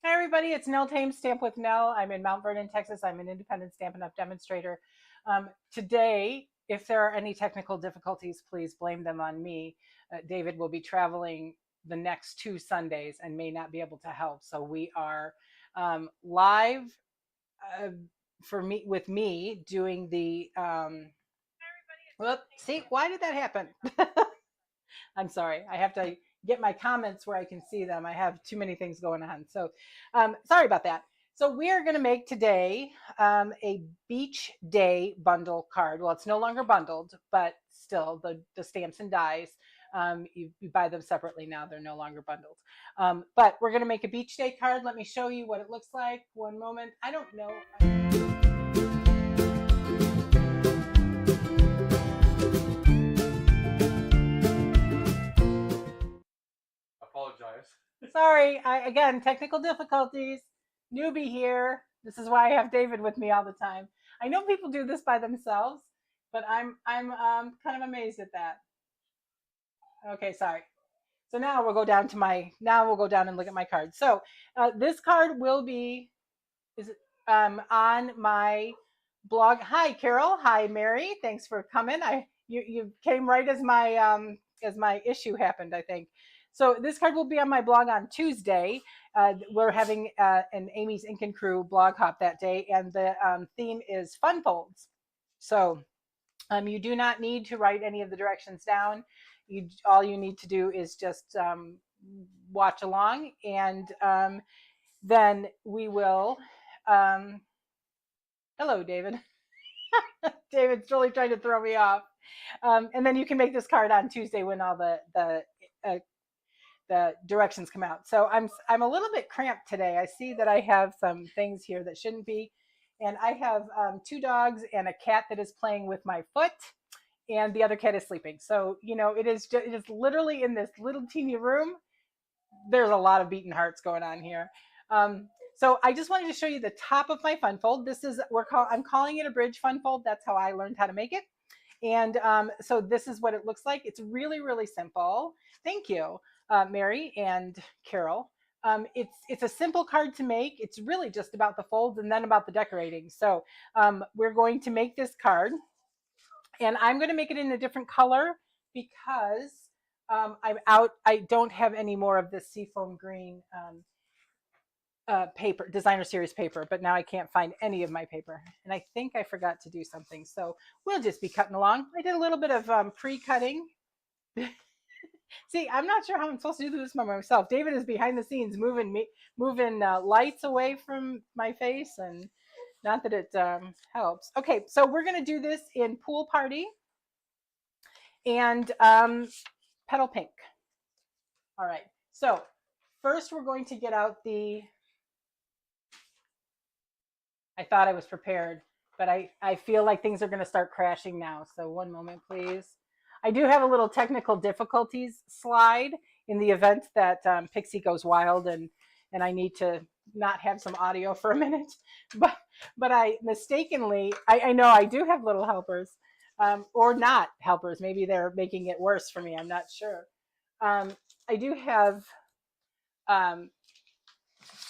Hi, everybody. It's Nell Tame, Stamp with Nell. I'm in Mount Vernon, Texas. I'm an independent Stampin' Up! Demonstrator. Today, if there are any technical difficulties, please blame them on me. David will be traveling the next 2 Sundays and may not be able to help. So we are live uh, for me with me doing the. Whoop, see, why did that happen? I'm sorry. I have to get my comments where I can see them. I have too many things going on. So sorry about that. So we are going to make today a beach day bundle card. Well, it's no longer bundled, but still the stamps and dies. You buy them separately now. They're no longer bundled. But we're going to make a beach day card. Let me show you what it looks like. One moment. I don't know. Apologize. Sorry, again, technical difficulties. Newbie here. This is why I have David with me all the time. I know people do this by themselves, but I'm kind of amazed at that. Okay, sorry. So now we'll go down to we'll go down and look at my card. So this card will be is on my blog. Hi, Carol. Hi, Mary. Thanks for coming. You came right as my issue happened, I think. So this card will be on my blog on Tuesday. We're having an Amy's Ink and Crew blog hop that day, and the theme is fun folds. So you do not need to write any of the directions down. All you need to do is just watch along, and then we will. Hello, David. David's really trying to throw me off. And then you can make this card on Tuesday when all the directions come out. So I'm a little bit cramped today. I see that I have some things here that shouldn't be, and I have 2 dogs and a cat that is playing with my foot, and the other cat is sleeping. So it is literally in this little teeny room. There's a lot of beating hearts going on here. So I just wanted to show you the top of my fun fold. This is I'm calling it a bridge fun fold. That's how I learned how to make it. And so this is what it looks like. It's really, really simple. Thank you, Mary and Carol. It's a simple card to make. It's really just about the folds and then about the decorating. So we're going to make this card, and I'm going to make it in a different color because I'm out. I don't have any more of this seafoam green paper, designer series paper, but now I can't find any of my paper, and I think I forgot to do something, so we'll just be cutting along. I did a little bit of pre-cutting. See, I'm not sure how I'm supposed to do this by myself. David is behind the scenes moving lights away from my face, and not that it helps. Okay, so we're going to do this in Pool Party and Petal Pink. All right, so first we're going to get out I thought I was prepared, but I feel like things are going to start crashing now. So one moment, please. I do have a little technical difficulties slide in the event that Pixie goes wild and I need to not have some audio for a minute. But I mistakenly, I know I do have little helpers, or not helpers. Maybe they're making it worse for me. I'm not sure. I do have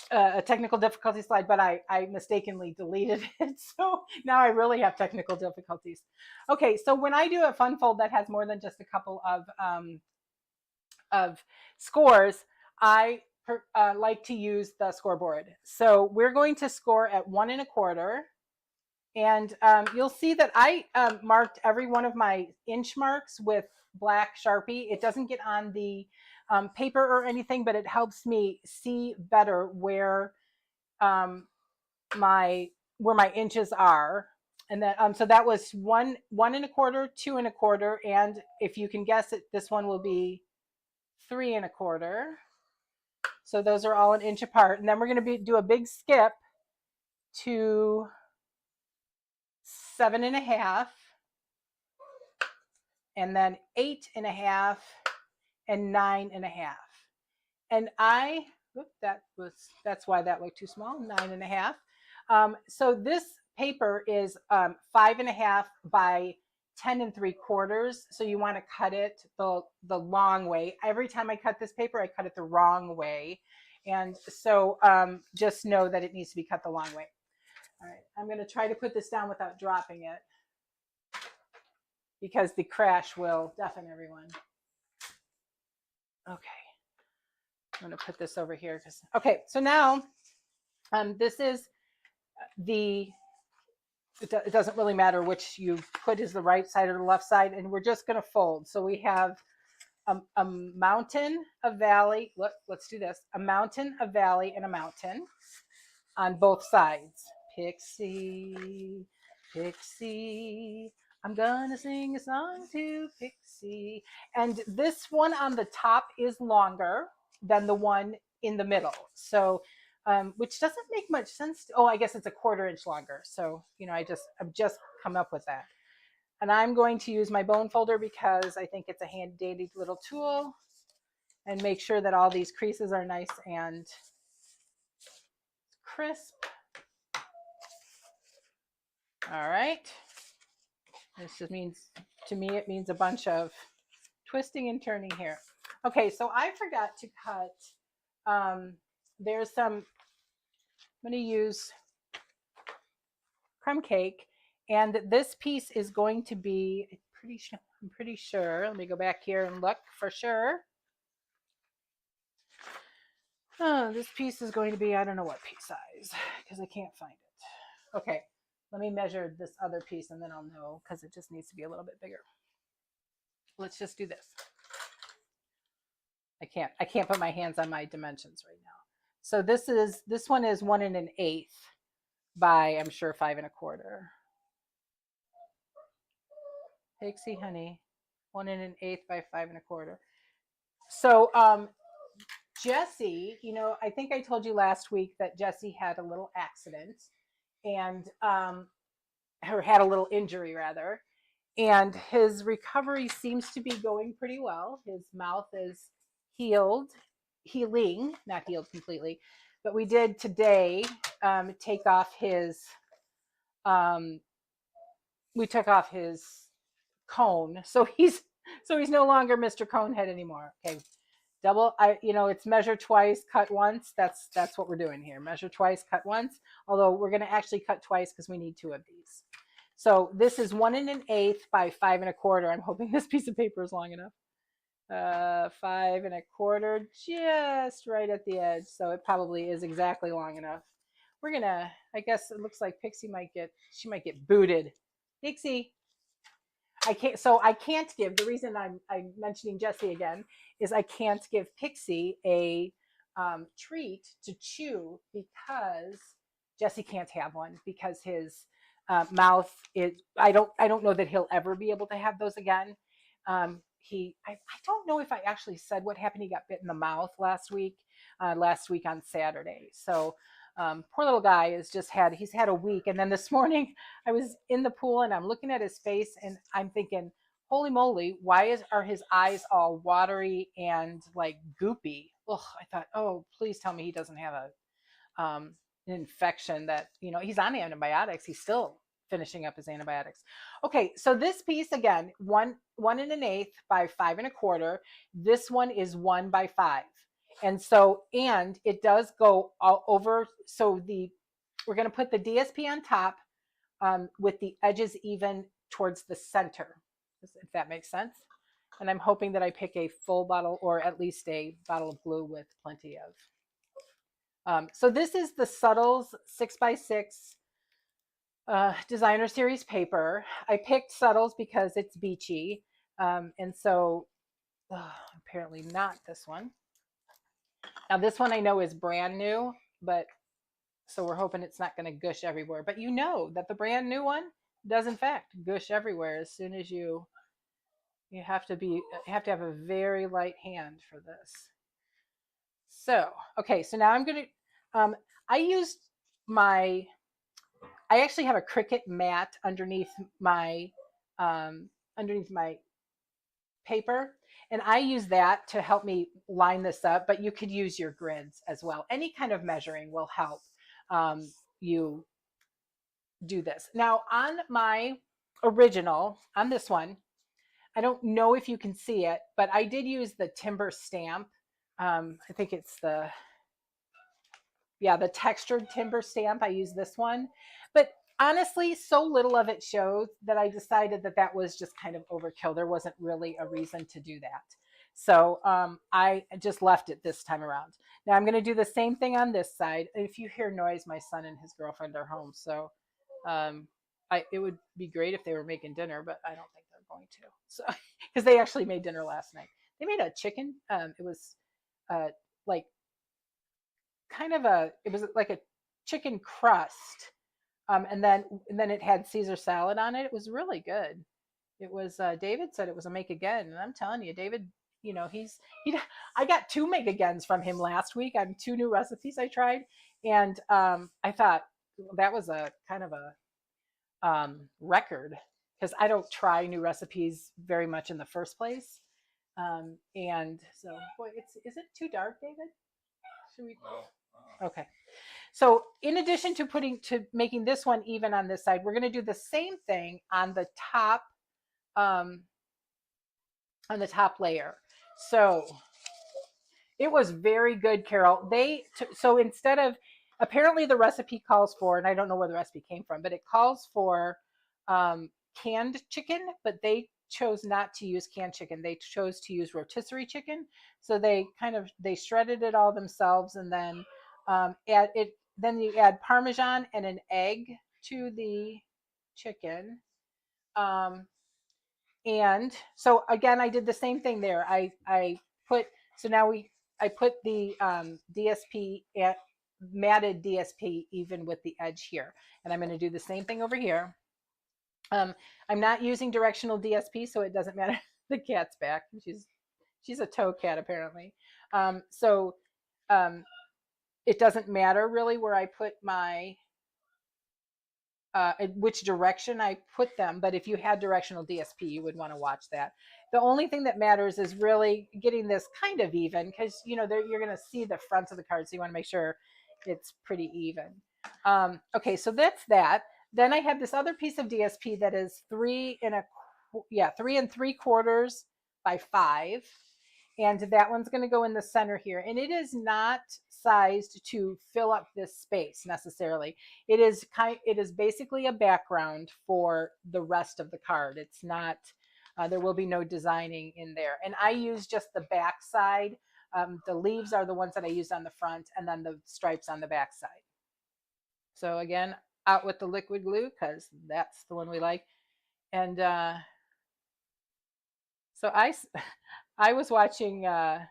a technical difficulty slide, but I mistakenly deleted it. So now I really have technical difficulties. Okay, so when I do a fun fold that has more than just a couple of scores, I like to use the scoreboard. So we're going to score at 1 1/4. And you'll see that I marked every one of my inch marks with black Sharpie. It doesn't get on the paper or anything, but it helps me see better where my inches are. And then, so that was one and a quarter, two and a quarter, and if you can guess it, this one will be three and a quarter. So those are all an inch apart. And then we're going to do a big skip to 7.5, and then 8.5, and 9.5. And that's why that looked too small, 9.5. So this paper is 5.5 by 10 3/4. So you want to cut it the long way. Every time I cut this paper, I cut it the wrong way. And so just know that it needs to be cut the long way. All right, I'm going to try to put this down without dropping it because the crash will deafen everyone. Okay. I'm going to put this over here. Okay, so now this is it doesn't really matter which you put is the right side or the left side, and we're just going to fold. So we have a mountain, a valley. Let's do this. A mountain, a valley, and a mountain on both sides. Pixie, Pixie, I'm gonna sing a song to Pixie. And this one on the top is longer than the one in the middle. So, which doesn't make much sense. I guess it's a 1/4 inch longer. So, I've just come up with that. And I'm going to use my bone folder because I think it's a handy little tool, and make sure that all these creases are nice and crisp. All right. This just means, to me, it means a bunch of twisting and turning here. Okay, so I forgot to cut. There's some, I'm going to use crumb cake, and this piece is going to be, I'm pretty sure. Let me go back here and look for sure. Oh, this piece is going to be, I don't know what piece size because I can't find it. Okay, let me measure this other piece and then I'll know because it just needs to be a little bit bigger. Let's just do this. I can't put my hands on my dimensions right now. So this one is 1 1/8 by, I'm sure, 5 1/4. Pixie, honey, 1 1/8 by 5 1/4. So Jessie, I think I told you last week that Jessie had a little accident and had a little injury rather, and his recovery seems to be going pretty well. His mouth is healing, not healed completely, but we did today take off his we took off his cone, so he's no longer Mr. Conehead anymore. Okay, it's measure twice, cut once. That's what we're doing here. Measure twice, cut once. Although we're going to actually cut twice because we need 2 of these. So this is 1 1/8 by 5 1/4. I'm hoping this piece of paper is long enough. 5 1/4, just right at the edge. So it probably is exactly long enough. We're gonna, I guess it looks like Pixie might get booted. Pixie, I can't give, the reason I'm mentioning Jessie again is I can't give Pixie a treat to chew because Jessie can't have one because his mouth is, I don't know that he'll ever be able to have those again. I don't know if I actually said what happened. He got bit in the mouth last week on Saturday. So poor little guy he's had a week. And then this morning I was in the pool and I'm looking at his face and I'm thinking, holy moly, why are his eyes all watery and like goopy? Ugh, I thought, oh, please tell me he doesn't have an infection that, he's on antibiotics. He's still finishing up his antibiotics. Okay, so this piece again, 1 1/8 by 5 1/4. This one is 1 by 5. And it does go all over. So we're going to put the DSP on top with the edges even towards the center, if that makes sense. And I'm hoping that I pick a full bottle or at least a bottle of glue with plenty of. So this is the Subtles 6x6 designer series paper. I picked Subtles because it's beachy. And so apparently not this one. Now this one I know is brand new, but so we're hoping it's not going to gush everywhere. But that the brand new one does in fact gush everywhere as soon as you have to have a very light hand for this. So, okay, so now I'm going to I used my I actually have a Cricut mat my underneath my paper, and I use that to help me line this up, but you could use your grids as well. Any kind of measuring will help you do this. Now on my original, on this one, I don't know if you can see it, but I did use the timber stamp. I think it's the textured timber stamp. I use this one, but honestly, so little of it shows that I decided that that was just kind of overkill. There wasn't really a reason to do that. So I just left it this time around. Now I'm going to do the same thing on this side. If you hear noise, my son and his girlfriend are home. So um, it would be great if they were making dinner, but I don't think they're going to. So because they actually made dinner last night. They made a chicken. It was like it was like a chicken crust, and then it had Caesar salad on it. It was really good. It was David said it was a make again, and I'm telling you, David, he. I got two make agains from him last week on two new recipes I tried, and I thought that was a kind of a record because I don't try new recipes very much in the first place. And so, boy, is it too dark, David? Should we? Okay. So in addition to making this one even on this side, we're going to do the same thing um, on the top layer. So it was very good, Carol. So instead of apparently the recipe calls for, and I don't know where the recipe came from, but it calls for canned chicken, but they chose not to use canned chicken. They chose to use rotisserie chicken. So they shredded it all themselves, and then add it. Then you add Parmesan and an egg to the chicken. Um, and so again, I did the same thing there. I put so now we I put the DSP at matted DSP even with the edge here, and I'm going to do the same thing over here. I'm not using directional DSP, so it doesn't matter. The cat's back. She's a tow cat apparently. So it doesn't matter really where I put my which direction I put them. But if you had directional DSP, you would want to watch that. The only thing that matters is really getting this kind of even because you're going to see the fronts of the cards, so you want to make sure it's pretty even. Okay, so that's that. Then I have this other piece of DSP that is 3 3/4 by 5. And that one's going to go in the center here. And it is not sized to fill up this space necessarily. It is basically a background for the rest of the card. It's not, there will be no designing in there. And I use just the back side. The leaves are the ones that I used on the front, and then the stripes on the back side. So again, out with the liquid glue because that's the one we like. And so I was watching Clomp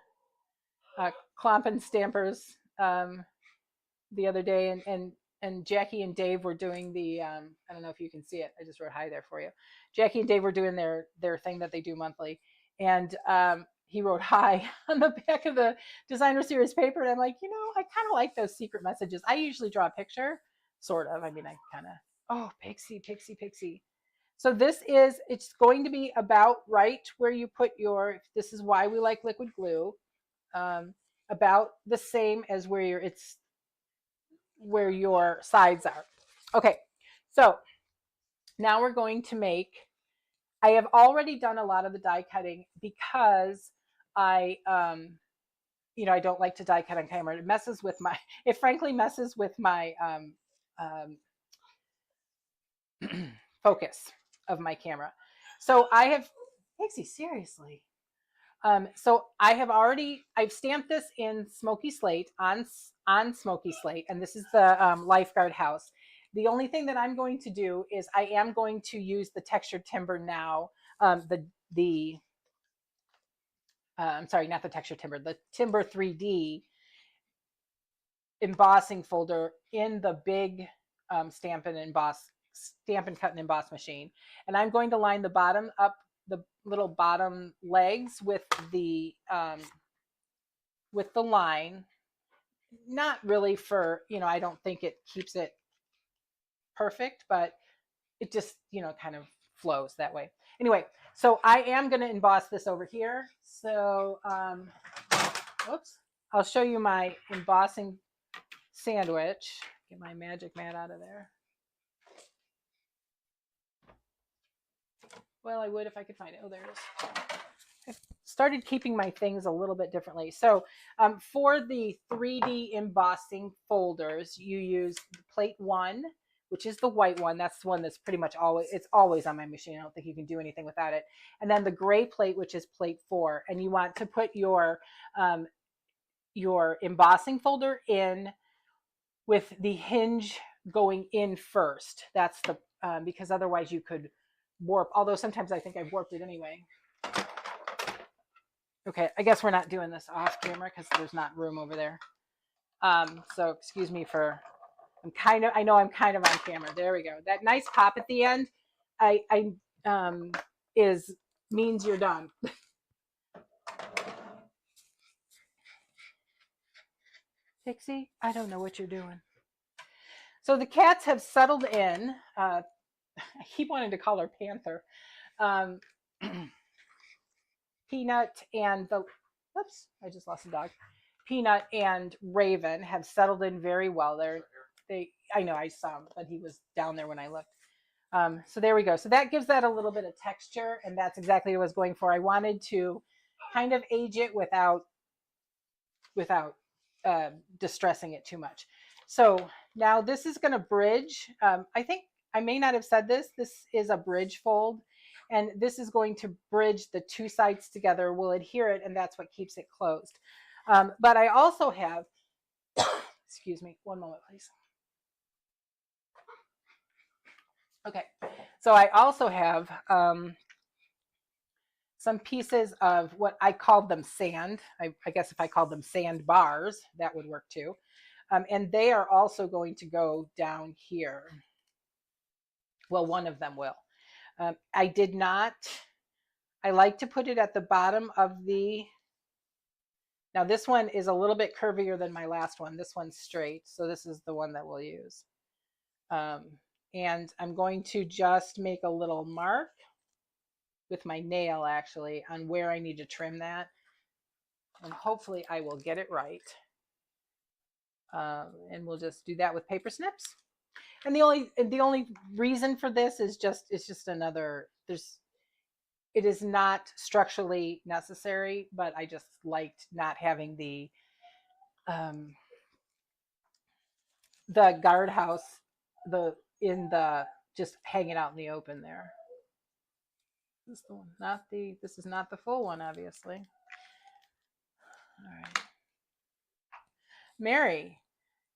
and Stampers the other day, and Jackie and Dave were doing the I don't know if you can see it. I just wrote hi there for you. Jackie and Dave were doing their thing that they do monthly, and he wrote hi on the back of the designer series paper, and I'm like, I kind of like those secret messages. I usually draw a picture, sort of. I mean, I kind of Pixie. So it's going to be about right where you put this is why we like liquid glue, about the same as where your sides are. Okay, so now we're going to I have already done a lot of the die cutting because I don't like to die cut on camera. It frankly messes with my focus of my camera. So Pixie, seriously. So I've stamped this in smoky slate on smoky slate, and this is the lifeguard house. The only thing that I'm going to do is I am going to use the textured timber now. I'm sorry, not the textured timber, the Timber 3D embossing folder in the big Stampin' Emboss Stampin' Cut and Emboss machine. And I'm going to line the bottom up, the little bottom legs with the line. Not really for, I don't think it keeps it perfect, but it just, kind of flows that way. Anyway, so I am going to emboss this over here. So, whoops, I'll show you my embossing sandwich. Get my magic mat out of there. Well, I would if I could find it. Oh, there it is. I've started keeping my things a little bit differently. So for the 3D embossing folders, you use plate 1, which is the white one. That's the one that's pretty much it's always on my machine. I don't think you can do anything without it. And then the gray plate, which is plate 4. And you want to put your embossing folder in with the hinge going in first. That's the because otherwise you could warp, although sometimes I think I've warped it anyway. Okay, I guess we're not doing this off camera because there's not room over there. So excuse me for, I know I'm kind of on camera. There we go. That nice pop at the end, means you're done. Pixie, I don't know what you're doing. So the cats have settled in. I keep wanting to call her Panther. Peanut and I just lost a dog. Peanut and Raven have settled in very well. I know I saw him, but he was down there when I looked. So there we go. So that gives that a little bit of texture, and that's exactly what I was going for. I wanted to kind of age it without distressing it too much. So now this is going to bridge. I think I may not have said this. This is a bridge fold, and this is going to bridge the two sides together. We'll adhere it, and that's what keeps it closed. But I also have, excuse me, one moment, please. Okay, so I also have some pieces of what I called them sand. I guess if I called them sand bars, that would work too. And they are also going to go down here. Well, one of them will. I like to put it at the bottom of now this one is a little bit curvier than my last one. This one's straight, so this is the one that we'll use. And I'm going to just make a little mark with my nail actually on where I need to trim that. And hopefully I will get it right. And we'll just do that with paper snips. And the only reason for this is just another, it is not structurally necessary, but I just liked not having the guardhouse, just hanging out in the open there. This is the one, this is not the full one, obviously. All right. Mary,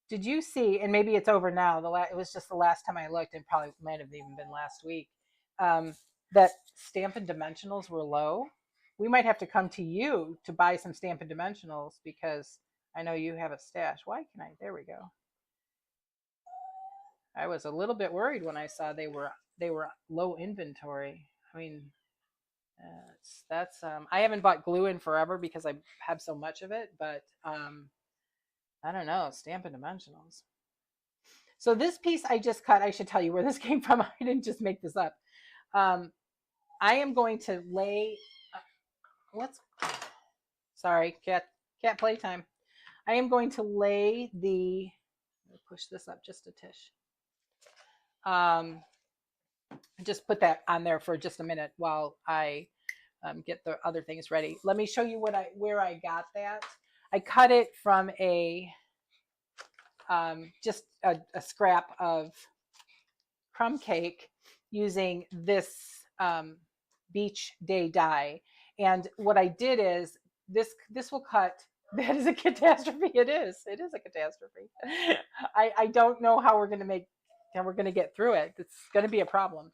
did you see, and maybe it's over now, it was just the last time I looked, and probably might have even been last week, that Stampin' Dimensionals were low? We might have to come to you to buy some Stampin' Dimensionals because I know you have a stash. Why can I? There we go. I was a little bit worried when I saw they were low inventory. I mean, I haven't bought glue in forever because I have so much of it, but I don't know, Stampin' Dimensionals. So this piece I just cut, I should tell you where this came from. I didn't just make this up. I am going to lay, sorry, cat playtime. I am going to lay push this up just a tish. Just put that on there for just a minute while I get the other things ready. Let me show you where I got that. I cut it from just a scrap of crumb cake using this beach day die. And what I did is this will cut. That is a catastrophe. It is a catastrophe. I don't know how we're going to get through it. It's going to be a problem.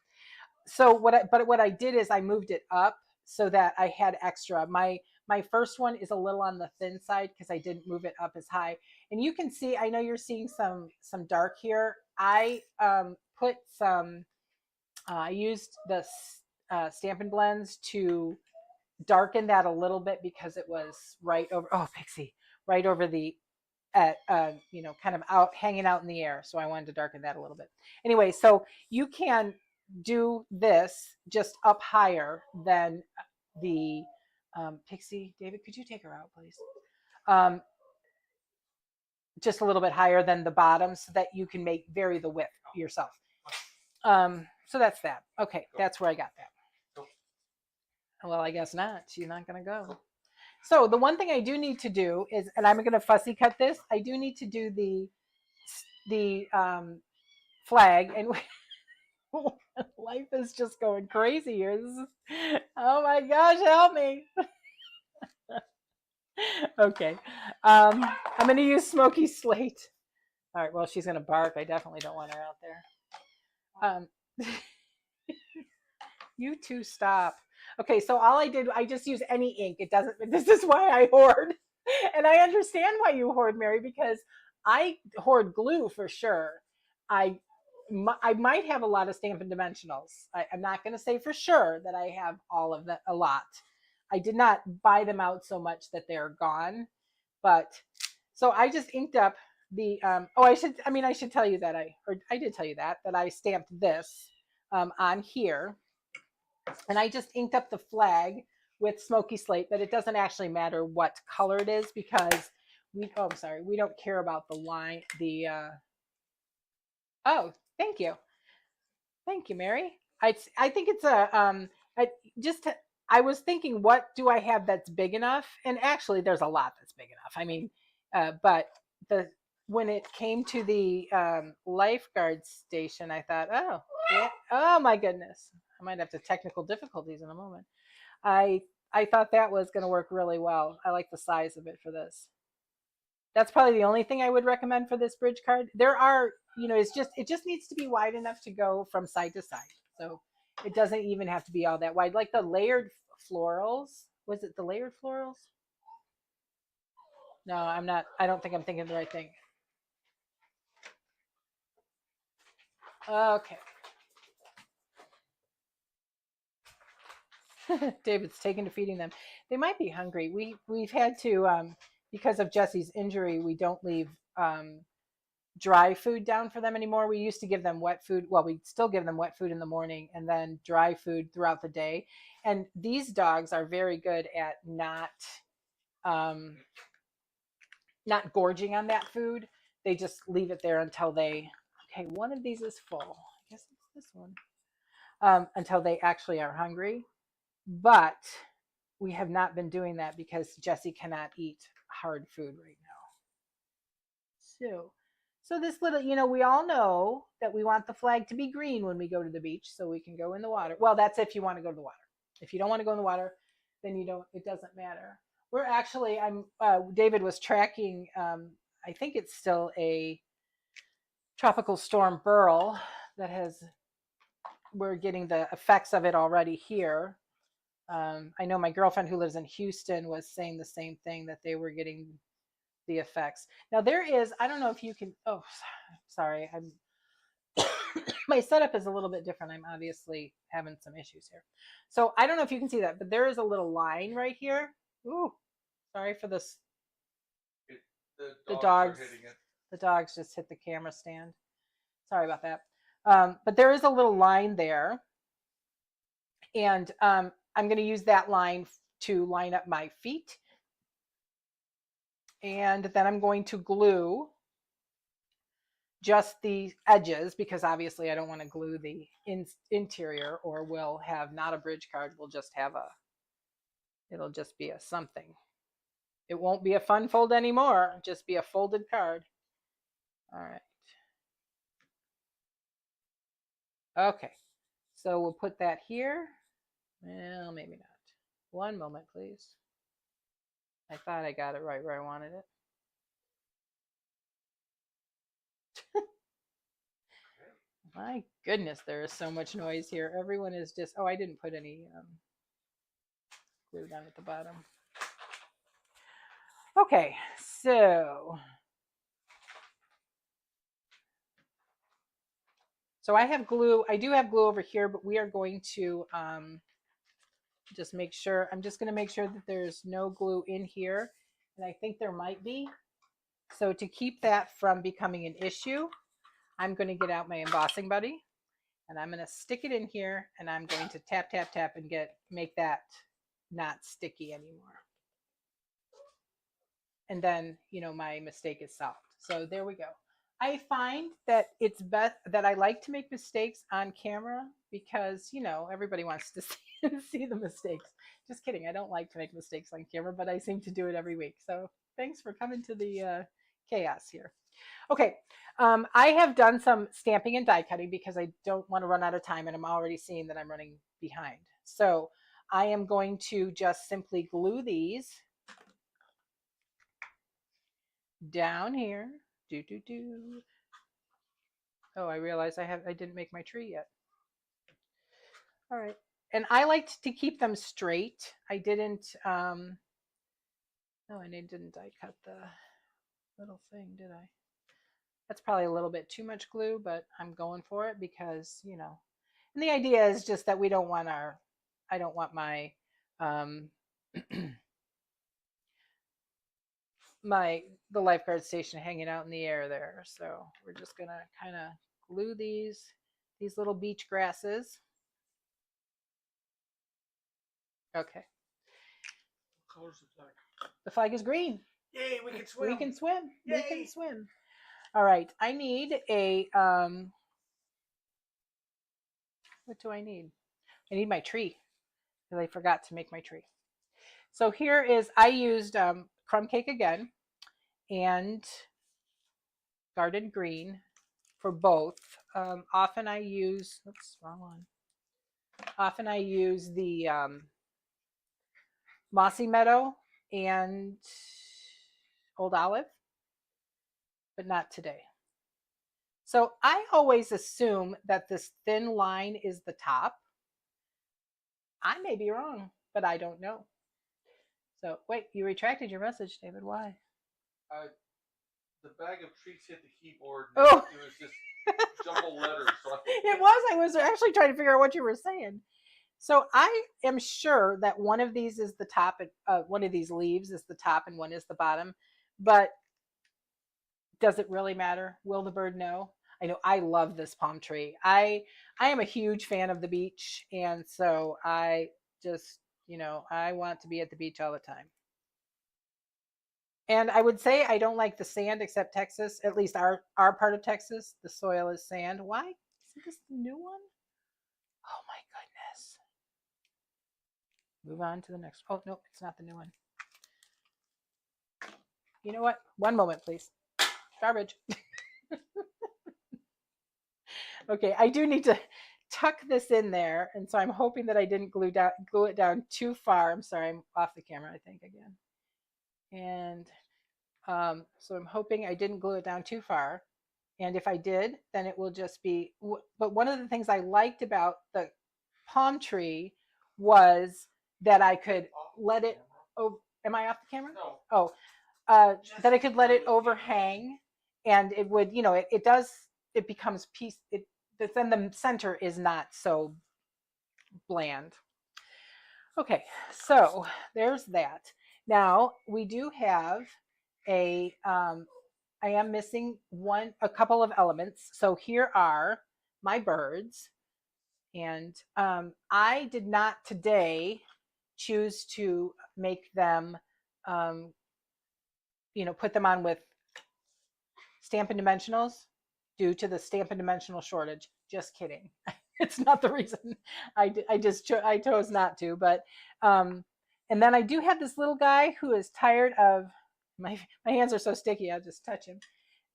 So what I did is I moved it up so that I had extra. My first one is a little on the thin side because I didn't move it up as high. And you can see, I know you're seeing some dark here. I put some, I used the Stampin' Blends to darken that a little bit because it was right over, oh, Pixie, right over the, kind of out, hanging out in the air. So I wanted to darken that a little bit. Anyway, so you can do this just up higher than the, Pixie, David, could you take her out, please? Um, just a little bit higher than the bottom so that you can vary the width yourself. So that's that. Okay, that's where I got that. Well, I guess not. She's not going to go. So the one thing I do need to do is, and I'm going to fussy cut this, I do need to do the flag, and life is just going crazy here. Oh my gosh, help me. Okay. I'm going to use Smoky Slate. All right, well, she's going to bark. I definitely don't want her out there. You two stop. Okay, so all I did, I just use any ink. It doesn't, this is why I hoard. And I understand why you hoard, Mary, because I hoard glue for sure. I might have a lot of Stampin' Dimensionals. I'm not going to say for sure that I have all of that, a lot. I did not buy them out so much that they're gone. But so I just inked up the, I should tell you that I did tell you that I stamped this on here. And I just inked up the flag with Smoky Slate, but it doesn't actually matter what color it is because we don't care about the line, oh, thank you. Thank you, Mary. I think it's I was thinking, what do I have that's big enough? And actually there's a lot that's big enough. I mean, but when it came to the lifeguard station, I thought, oh, yeah, oh my goodness. I might have technical difficulties in a moment. I thought that was going to work really well. I like the size of it for this. That's probably the only thing I would recommend for this bridge card. There are, it just needs to be wide enough to go from side to side. So it doesn't even have to be all that wide. Like the layered florals. Was it the layered florals? No, I don't think I'm thinking the right thing. Okay. David's taken to feeding them. They might be hungry. We've had to, because of Jesse's injury, we don't leave dry food down for them anymore. We used to give them wet food. Well, we still give them wet food in the morning and then dry food throughout the day. And these dogs are very good at not gorging on that food. They just leave it there until okay, one of these is full. I guess it's this one. Until they actually are hungry. But we have not been doing that because Jesse cannot eat hard food right now. So this little, we all know that we want the flag to be green when we go to the beach so we can go in the water. Well, that's if you want to go to the water. If you don't want to go in the water, then it doesn't matter. We're actually, David was tracking, I think it's still a tropical storm Burl we're getting the effects of it already here. I know my girlfriend who lives in Houston was saying the same thing, that they were getting the effects. Now there is, I don't know if you can, oh, sorry. My setup is a little bit different. I'm obviously having some issues here. So I don't know if you can see that, but there is a little line right here. Ooh, sorry for this. The dogs just hit the camera stand. Sorry about that. But there is a little line there. And I'm going to use that line to line up my feet. And then I'm going to glue just the edges because obviously I don't want to glue the interior, or we'll have not a bridge card. We'll just have it'll just be a something. It won't be a fun fold anymore. Just be a folded card. All right. Okay. So we'll put that here. Well, maybe not. One moment, please. I thought I got it right where I wanted it. My goodness, there is so much noise here. Everyone is just, oh, I didn't put any glue down at the bottom. Okay, so So I have glue. I do have glue over here, but we are going to just make sure. I'm just going to make sure that there's no glue in here. And I think there might be. So to keep that from becoming an issue, I'm going to get out my embossing buddy and I'm going to stick it in here and I'm going to tap, tap, tap and make that not sticky anymore. And then, you know, my mistake is solved. So there we go. I find that it's best that I like to make mistakes on camera because, you know, everybody wants to see the mistakes. Just kidding. I don't like to make mistakes on camera, but I seem to do it every week. So thanks for coming to the chaos here. Okay, I have done some stamping and die cutting because I don't want to run out of time and I'm already seeing that I'm running behind. So I am going to just simply glue these down here. Do, do, do. Oh, I realized I didn't make my tree yet. All right. And I liked to keep them straight. I didn't, no, I didn't die cut the little thing, did I? That's probably a little bit too much glue, but I'm going for it because, you know, and the idea is just that we don't want I don't want my, the lifeguard station hanging out in the air there. So we're just going to kind of glue these little beach grasses. Okay. What color's the flag? The flag is green. Yay, we can swim. We can swim. Yay. We can swim. All right. I need a, what do I need? I need my tree because I forgot to make my tree. So here is, I used crumb cake again and garden green for both. Often I use, oops, wrong one. Often I use the Mossy Meadow and Old Olive, but not today. So I always assume that this thin line is the top. I may be wrong, but I don't know. So wait, you retracted your message, David. Why? The bag of treats hit the keyboard. Oh. It was just jumbled letters. So It was. I was actually trying to figure out what you were saying. So I am sure that one of these is the top, one of these leaves is the top and one is the bottom. But does it really matter? Will the bird know? I know I love this palm tree. I am a huge fan of the beach. And so I just, you know, I want to be at the beach all the time. And I would say I don't like the sand except Texas, at least our part of Texas. The soil is sand. Why? Isn't this the new one? Oh my goodness. Move on to the next. Oh, no, it's not the new one. You know what? One moment, please. Garbage. Okay, I do need to tuck this in there. And so I'm hoping that I didn't glue it down too far. I'm sorry, I'm off the camera, I think, again. And so I'm hoping I didn't glue it down too far. And if I did, then it will just be, but one of the things I liked about the palm tree was that I could let it, oh, am I off the camera? No. Oh, that I could let it overhang and it would, you know, it does, it becomes then the center is not so bland. Okay, so there's that. Now we do have I am missing a couple of elements. So here are my birds. And I did not today choose to make them, you know, put them on with Stampin' Dimensionals due to the Stampin' Dimensional shortage. Just kidding. It's not the reason. I chose not to. But and then I do have this little guy who is tired of my hands are so sticky. I'll just touch him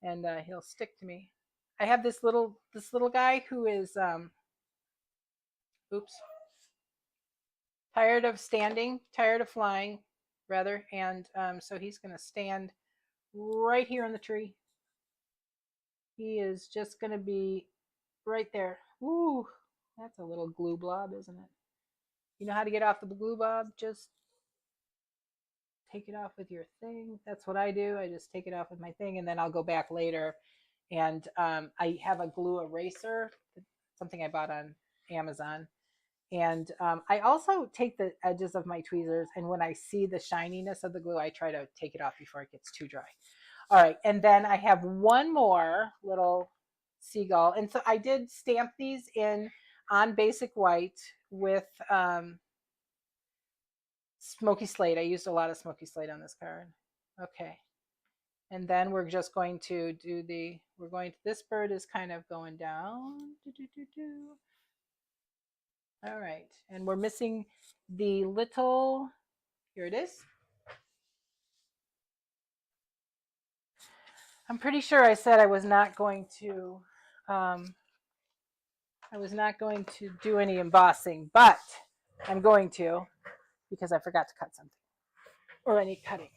and he'll stick to me. I have this little guy who is oops, tired of flying rather, and so he's going to stand right here in the tree. He is just going to be right there. Ooh, that's a little glue blob, isn't it? You know how to get off the glue blob? Just take it off with your thing. That's what I do. I just take it off with my thing, and then I'll go back later. And I have a glue eraser something I bought on Amazon. And I also take the edges of my tweezers, and when I see the shininess of the glue, I try to take it off before it gets too dry. All right, and then I have one more little seagull. And so I did stamp these in on basic white with smoky slate. I used a lot of smoky slate on this card. Okay. And then we're just going to do this bird is kind of going down. All right. And we're missing the little, here it is. I'm pretty sure I said I was not going to do any embossing, but I'm going to because I forgot to cut something or any cutting.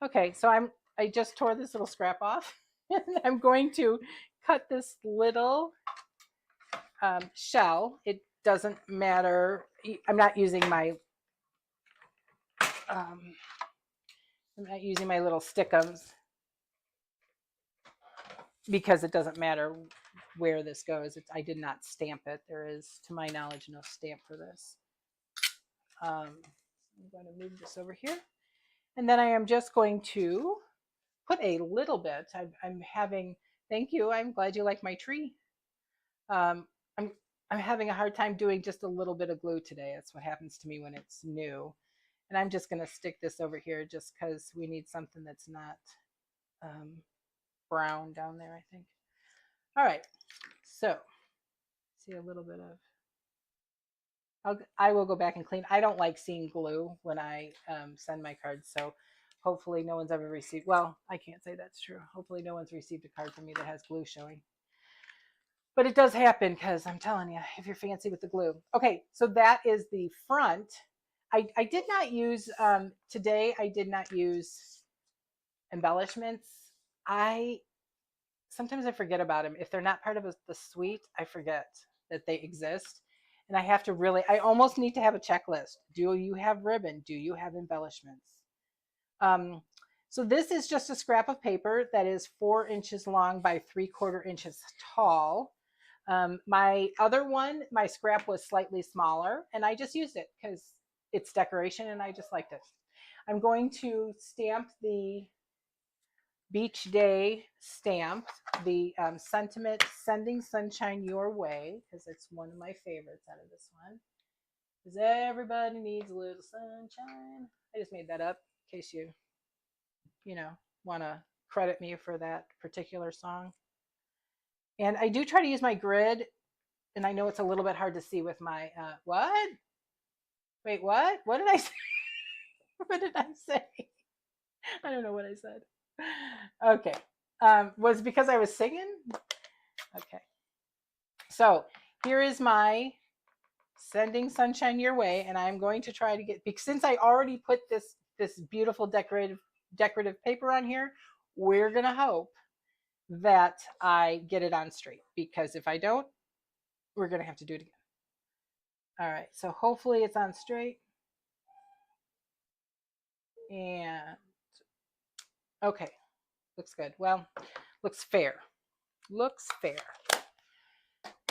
Okay, so I just tore this little scrap off and I'm going to cut this little shell. It doesn't matter. I'm not using my little stickums because it doesn't matter where this goes. I did not stamp it. There is, to my knowledge, no stamp for this. I'm going to move this over here. And then I am just going to put a little bit. I'm having, thank you. I'm glad you like my tree. I'm having a hard time doing just a little bit of glue today. That's what happens to me when it's new. And I'm just going to stick this over here just because we need something that's not brown down there, I think. All right. So see a little bit of, I will go back and clean. I don't like seeing glue when I send my cards. So hopefully no one's ever received, well, I can't say that's true. Hopefully no one's received a card from me that has glue showing. But it does happen because I'm telling you, if you're fancy with the glue. Okay, so that is the front. I did not use, today I did not use embellishments. Sometimes I forget about them. If they're not part of the suite, I forget that they exist. And I have to really, I almost need to have a checklist. Do you have ribbon? Do you have embellishments? So this is just a scrap of paper that is 4 inches long by 3/4 inches tall. My other one, my scrap was slightly smaller, and I just used it because it's decoration and I just liked it. I'm going to stamp the Beach Day stamp, the sentiment Sending Sunshine Your Way, because it's one of my favorites out of this one. Because everybody needs a little sunshine. I just made that up in case you want to credit me for that particular song. And I do try to use my grid, and I know it's a little bit hard to see with my, what? Wait, what? What did I say? What did I say? I don't know what I said. Okay. Was it because I was singing? Okay. So here is my Sending Sunshine Your Way, and I'm going to try to get, because since I already put this beautiful decorative paper on here, we're going to hope that I get it on straight, because if I don't, we're going to have to do it again. All right, so hopefully it's on straight. And okay, looks good. Well, looks fair. Looks fair.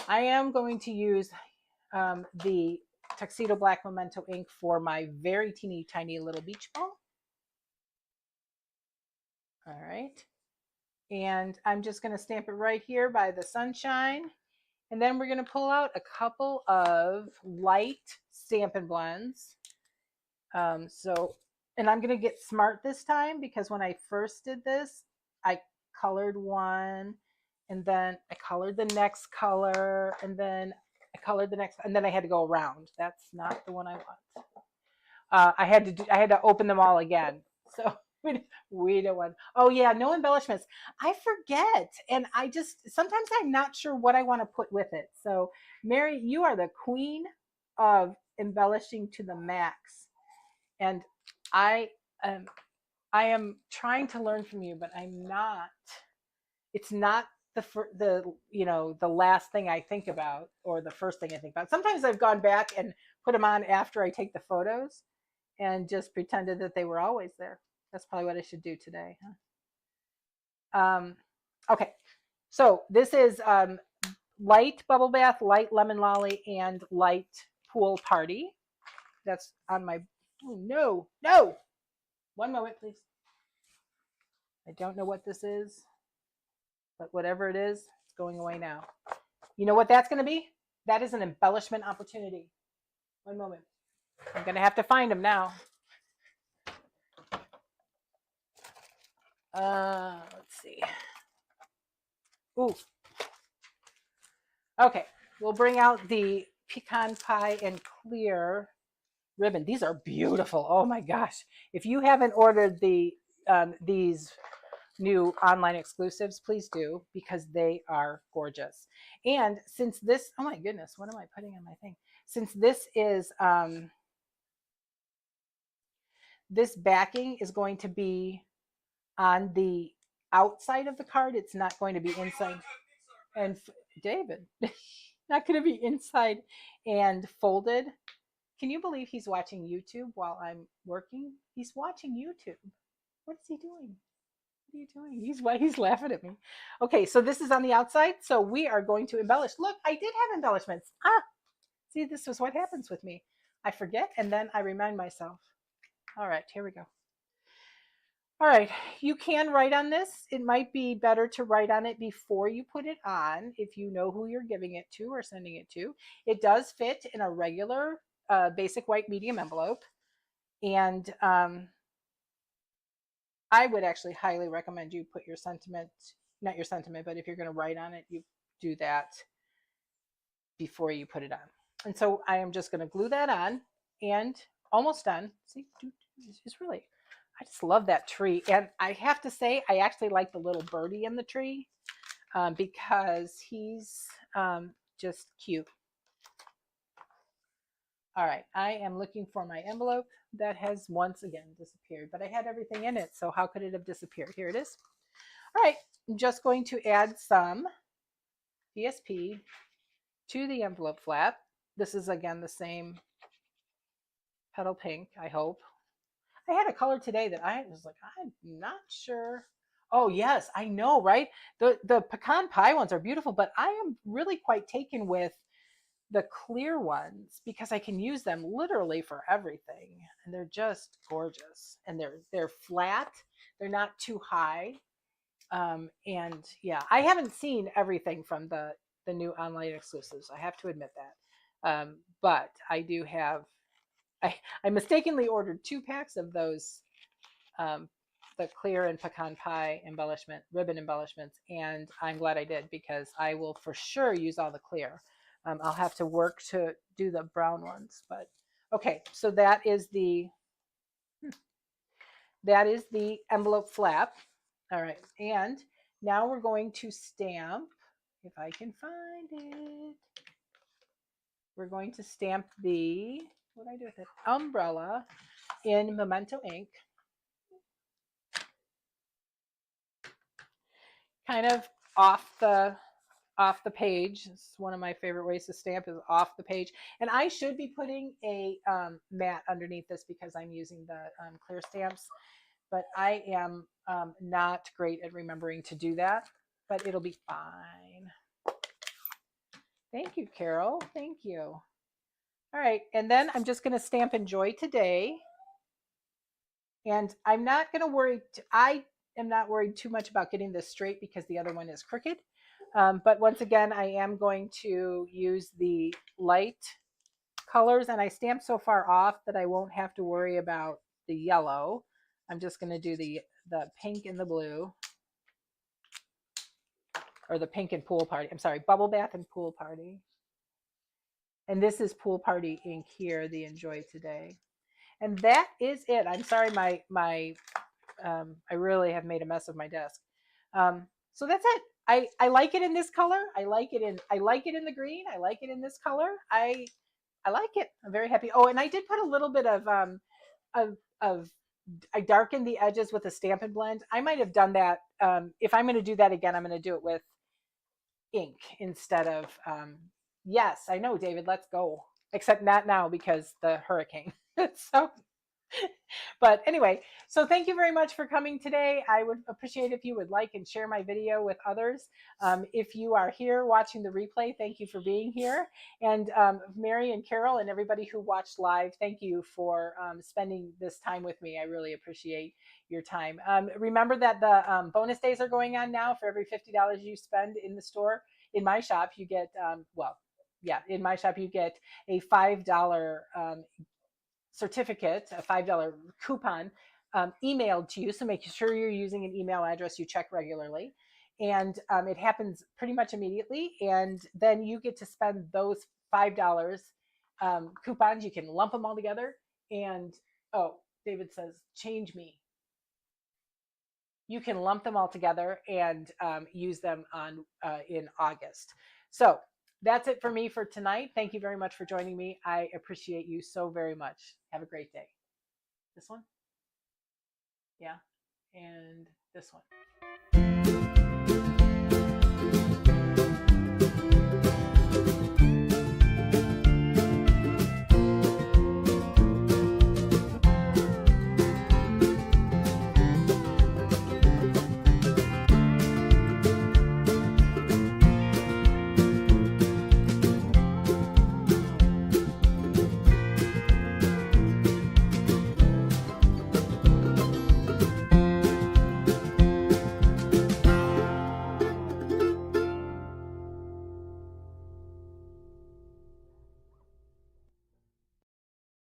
I am going to use the Tuxedo Black Memento ink for my very teeny tiny little beach ball. All right. And I'm just going to stamp it right here by the sunshine. And then we're going to pull out a couple of light Stampin' blends. And I'm going to get smart this time, because when I first did this, I colored one, and then I colored the next color, and then I colored the next, and then I had to go around. That's not the one I want. I had to open them all again. So we don't want. Oh yeah, no embellishments. I forget, and I just sometimes I'm not sure what I want to put with it. So Mary, you are the queen of embellishing to the max, and I am trying to learn from you, but I'm not. It's not the last thing I think about, or the first thing I think about. Sometimes I've gone back and put them on after I take the photos and just pretended that they were always there. That's probably what I should do today. Huh? Okay, so this is light bubble bath, light lemon lolly, and light pool party. That's on my. Oh no, no! One moment, please. I don't know what this is, but whatever it is, it's going away now. You know what that's going to be? That is an embellishment opportunity. One moment. I'm going to have to find them now. Let's see. Ooh. Okay, we'll bring out the pecan pie and clear ribbon. These are beautiful. Oh my gosh. If you haven't ordered these new online exclusives, please do, because they are gorgeous. And since this, oh my goodness, what am I putting on my thing? Since this is, this backing is going to be on the outside of the card. It's not going to be inside. And David, not going to be inside and folded. Can you believe he's watching YouTube while I'm working? He's watching YouTube. What is he doing? What are you doing? He's laughing at me. Okay, so this is on the outside. So we are going to embellish. Look, I did have embellishments. See, this is what happens with me. I forget and then I remind myself. All right, here we go. All right, you can write on this. It might be better to write on it before you put it on if you know who you're giving it to or sending it to. It does fit in a regular basic white medium envelope. And I would actually highly recommend you put your sentiment, not your sentiment, but if you're going to write on it, you do that before you put it on. And so I am just going to glue that on and almost done. See, it's really, I just love that tree. And I have to say, I actually like the little birdie in the tree because he's just cute. All right, I am looking for my envelope that has once again disappeared, but I had everything in it, so how could it have disappeared? Here it is. All right, I'm just going to add some DSP to the envelope flap. This is again the same petal pink, I hope. I had a color today that I was like, I'm not sure. Oh yes, I know, right? The pecan pie ones are beautiful, but I am really quite taken with the clear ones because I can use them literally for everything, and they're just gorgeous. And they're flat, they're not too high, and yeah, I haven't seen everything from the new online exclusives. I have to admit that, but I do have. I mistakenly ordered 2 packs of those. The clear and pecan pie embellishment ribbon embellishments, and I'm glad I did because I will for sure use all the clear. I'll have to work to do the brown ones, but okay. So that is the envelope flap. All right, and now we're going to stamp. If I can find it, we're going to stamp the what do I do with it? Umbrella in Memento ink. Kind of off the page. It's one of my favorite ways to stamp is off the page. And I should be putting a mat underneath this because I'm using the clear stamps, but I am not great at remembering to do that, but it'll be fine. Thank you, Carol. Thank you. All right, and then I'm just going to stamp Enjoy Today. And I'm not going to worry. I am not worried too much about getting this straight because the other one is crooked. But once again, I am going to use the light colors, and I stamped so far off that I won't have to worry about the yellow. I'm just going to do the pink and the blue, or the pink and pool party. I'm sorry, bubble bath and pool party. And this is pool party ink here, the Enjoy Today. And that is it. I'm sorry, I really have made a mess of my desk. So that's it. I like it in this color. I like it in the green. I like it in this color. I like it. I'm very happy. Oh, and I did put a little bit of I darkened the edges with a Stampin' blend. I might have done that. If I'm going to do that again, I'm going to do it with ink instead of. Yes, I know, David. Let's go. Except not now because the hurricane. So But anyway, so thank you very much for coming today. I would appreciate if you would like and share my video with others. If you are here watching the replay, thank you for being here. And Mary and Carol and everybody who watched live, thank you for spending this time with me. I really appreciate your time. Remember that the bonus days are going on now. For every $50 you spend in the store, in my shop, you get, in my shop, you get a $5 certificate, a $5 coupon emailed to you. So make sure you're using an email address you check regularly. And it happens pretty much immediately. And then you get to spend those $5 coupons. You can lump them all together. And oh, David says, change me. You can lump them all together and use them on in August. So that's it for me for tonight. Thank you very much for joining me. I appreciate you so very much. Have a great day. This one? Yeah. And this one.